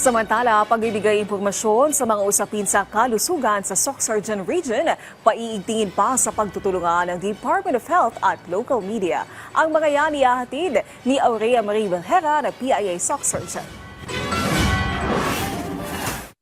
Samantala, pagbibigay impormasyon sa mga usapin sa kalusugan sa Sorsogon Region, paiigtingin pa sa pagtutulungan ng Department of Health at local media. Ang mga yan ihahatid ni Aurea Marie Belhera ng PIA Sorsogon.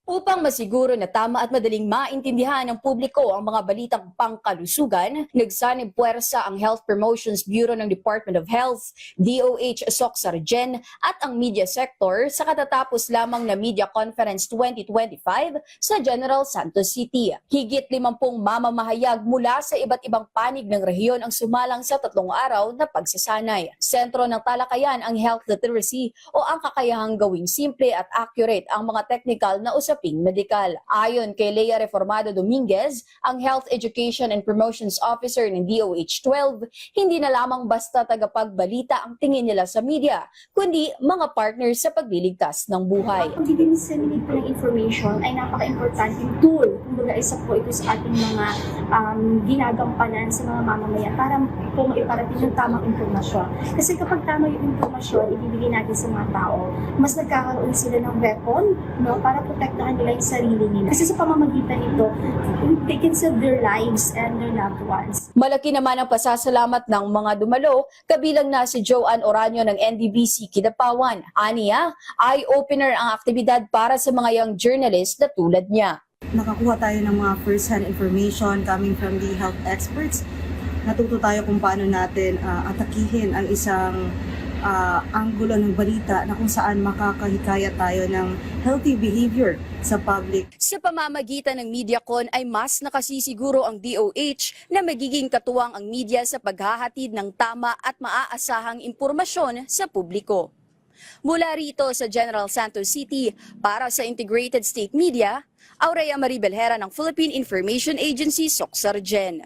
Upang masiguro na tama at madaling maintindihan ng publiko ang mga balitang pangkalusugan, nagsanib puwersa ang Health Promotions Bureau ng Department of Health, DOH Sorsogon at ang media sector sa katatapos lamang na Media Conference 2025 sa General Santos City. Higit 50 mamamahayag mula sa iba't ibang panig ng rehiyon ang sumalang sa 3 araw na pagsasanay. Sentro ng talakayan ang health literacy o ang kakayahang gawing simple at accurate ang mga technical na usaping medikal. Ayon kay Lea Reformado Dominguez, ang Health Education and Promotions Officer ng DOH-12, hindi na lamang basta tagapagbalita ang tingin nila sa media, kundi mga partners sa pagliligtas ng buhay. Ang didisseminate po ng information ay napaka-importanting tool. Kumbaga isa po ito sa ating mga ginagampanan sa mga mamamayan para po maiparating yung tamang impormasyon. Kasi kapag tama yung impormasyon, ibibigay natin sa mga tao, mas nagkakaroon sila ng weapon, no, para protektahan nila yung sarili nila. Kasi sa pamamagitan nito, they can save their lives and their loved ones. Malaki naman ang pasasalamat ng mga dumalo, kabilang na si Joanne Oranio ng NDBC Kidapawan. Aniya, eye-opener ang aktibidad para sa mga young journalists na tulad niya. Nakakuha tayo ng mga first-hand information coming from the health experts. Natuto tayo kung paano natin atakihin ang isang anggulo ng balita na kung saan makakahikayat tayo ng healthy behavior sa public. Sa pamamagitan ng MediaCon ay mas nakasisiguro ang DOH na magiging katuwang ang media sa paghahatid ng tama at maaasahang impormasyon sa publiko. Mula rito sa General Santos City, para sa Integrated State Media, Aurea Marie Belhera ng Philippine Information Agency, Sorsogon.